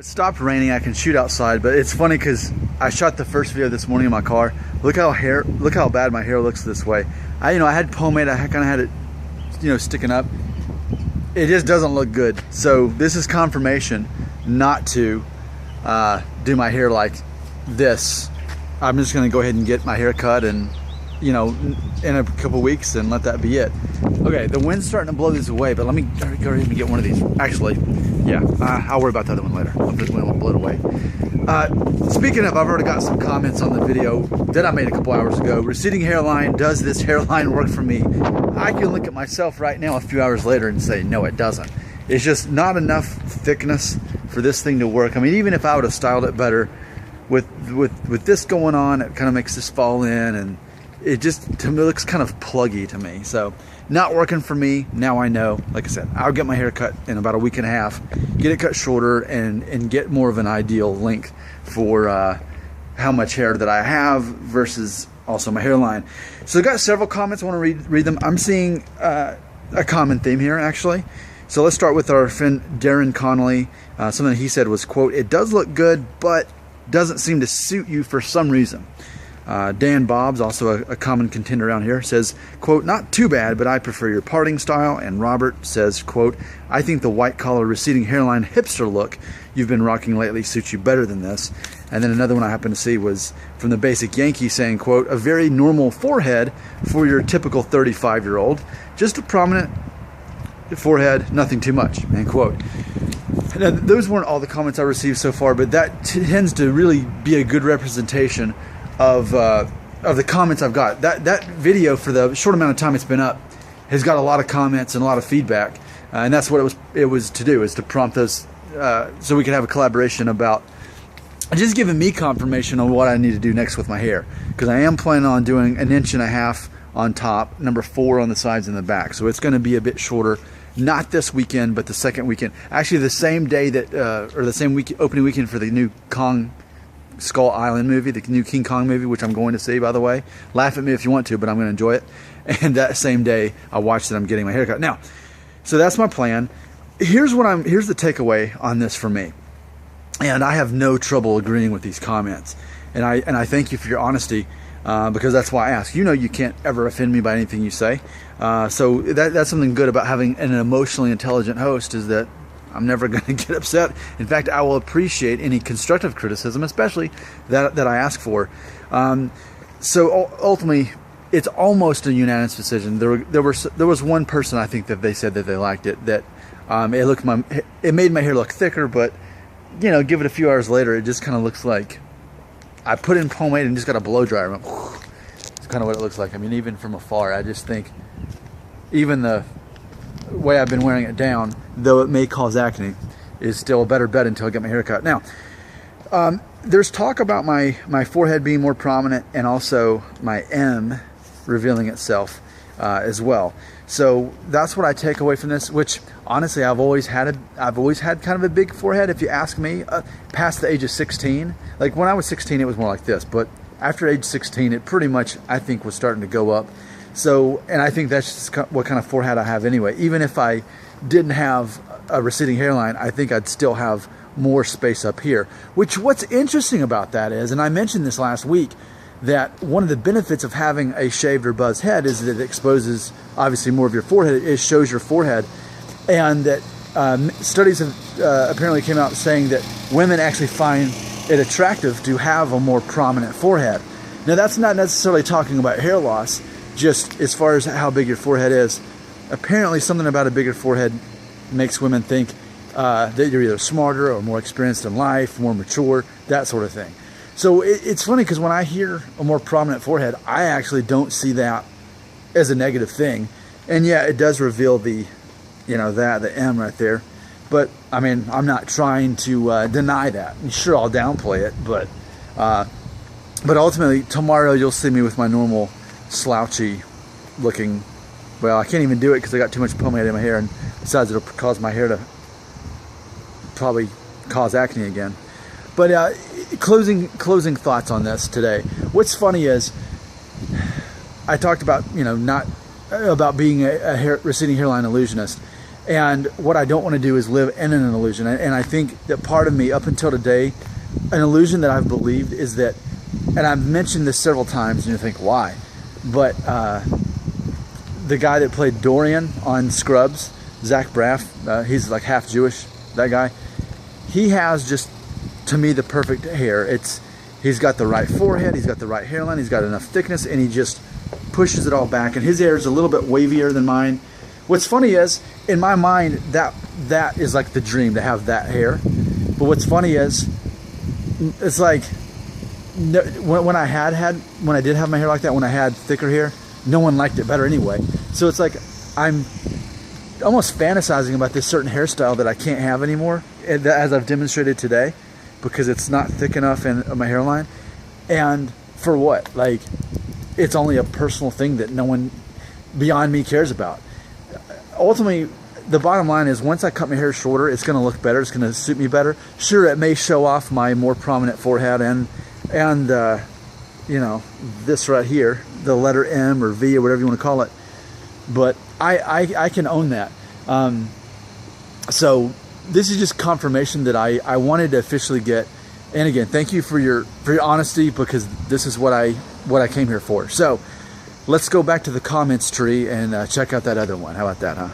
It stopped raining. I can shoot outside, but it's funny because I shot the first video this morning in my car. Look how bad my hair looks this way. I had pomade. I kind of had it, sticking up. It just doesn't look good. So this is confirmation not to do my hair like this. I'm just gonna go ahead and get my hair cut and in a couple weeks and let that be it. Okay, the wind's starting to blow these away, but let me go ahead and get one of these. Actually, yeah, I'll worry about the other one later. This wind won't blow it away. Speaking of, I've already got some comments on the video that I made a couple hours ago. Receding hairline, does this hairline work for me? I can look at myself right now a few hours later and say, no, it doesn't. It's just not enough thickness for this thing to work. I mean, even if I would have styled it better, with this going on, it kind of makes this fall in, and it just, to me, looks kind of pluggy to me. So not working for me. Now I know. Like I said, I'll get my hair cut in about a week and a half, get it cut shorter, and get more of an ideal length for how much hair that I have versus also my hairline. So I got several comments. I want to read them. I'm seeing a common theme here, actually. So let's start with our friend Darren Connolly. Something he said was, quote, "It does look good, but doesn't seem to suit you for some reason." Dan Bob's, also a common contender around here, says, quote, "Not too bad, but I prefer your parting style." And Robert says, quote, "I think the white collar receding hairline hipster look you've been rocking lately suits you better than this." And then another one I happened to see was from the Basic Yankee saying, quote, "A very normal forehead for your typical 35-year-old. Just a prominent forehead, nothing too much," end quote. Now, those weren't all the comments I received so far, but that tends to really be a good representation of the comments I've got. That video, for the short amount of time it's been up, has got a lot of comments and a lot of feedback, and that's what it was to do, is to prompt those so we could have a collaboration about just giving me confirmation on what I need to do next with my hair, because I am planning on doing 1.5 inches on top, number 4 on the sides and the back. So it's going to be a bit shorter. Not this weekend, but the second weekend. Actually, the same day that, or the same opening weekend for the new Kong Skull Island movie, the new King Kong movie, which I'm going to see, by the way. Laugh at me if you want to, but I'm going to enjoy it. And that same day, I watched it. I'm getting my haircut now. So that's my plan. Here's the takeaway on this for me. And I have no trouble agreeing with these comments. And I thank you for your honesty. Because that's why I ask. You can't ever offend me by anything you say. So that's something good about having an emotionally intelligent host, is that I'm never going to get upset. In fact, I will appreciate any constructive criticism, especially that I ask for. So ultimately, it's almost a unanimous decision. There was one person, I think, that they said that they liked it. That it made my hair look thicker, but give it a few hours later, it just kind of looks like I put in pomade and just got a blow dryer. It's kind of what it looks like. I mean, even from afar, I just think, even the way I've been wearing it down, though it may cause acne, is still a better bet until I get my hair cut. Now, there's talk about my forehead being more prominent, and also my M revealing itself as well. So that's what I take away from this, which honestly I've always had kind of a big forehead. If you ask me, past the age of 16, like when I was 16 it was more like this, but after age 16 it pretty much, I think, was starting to go up. So, and I think that's just what kind of forehead I have anyway. Even if I didn't have a receding hairline, I think I'd still have more space up here. What's interesting about that is, and I mentioned this last week, that one of the benefits of having a shaved or buzzed head is that it exposes obviously more of your forehead. It shows your forehead, and that studies have apparently came out saying that women actually find it attractive to have a more prominent forehead. Now, that's not necessarily talking about hair loss, just as far as how big your forehead is. Apparently something about a bigger forehead makes women think that you're either smarter or more experienced in life, more mature, that sort of thing. So it's funny, because when I hear a more prominent forehead, I actually don't see that as a negative thing. And yeah, it does reveal the M right there. But I mean, I'm not trying to deny that. Sure, I'll downplay it, but ultimately tomorrow you'll see me with my normal slouchy looking. Well, I can't even do it because I got too much pomade in my hair, and besides, it'll cause my hair to probably cause acne again. But closing thoughts on this today. What's funny is, I talked about not about being a receding hairline illusionist, And what I don't want to do is live in an illusion. And I think that part of me, up until today, an illusion that I've believed is that, and I've mentioned this several times, and you think, why? But the guy that played Dorian on Scrubs, Zach Braff, he's like half Jewish, that guy. He has just, to me, the perfect hair. He's got the right forehead, he's got the right hairline, he's got enough thickness, and he just pushes it all back. And his hair is a little bit wavier than mine. What's funny is, in my mind, that is like the dream, to have that hair. But what's funny is, it's like, when I did have my hair like that, when I had thicker hair, no one liked it better anyway. So it's like I'm almost fantasizing about this certain hairstyle that I can't have anymore, as I've demonstrated today, because it's not thick enough in my hairline. And for what? Like, it's only a personal thing that no one beyond me cares about. Ultimately, the bottom line is, once I cut my hair shorter, it's going to look better, it's going to suit me better. Sure, it may show off my more prominent forehead and you know, this right here, the letter M or V or whatever you want to call it. But I can own that. So this is just confirmation that I wanted to officially get. And again, thank you for your honesty, because this is what I came here for. So let's go back to the comments tree and check out that other one. How about that, huh?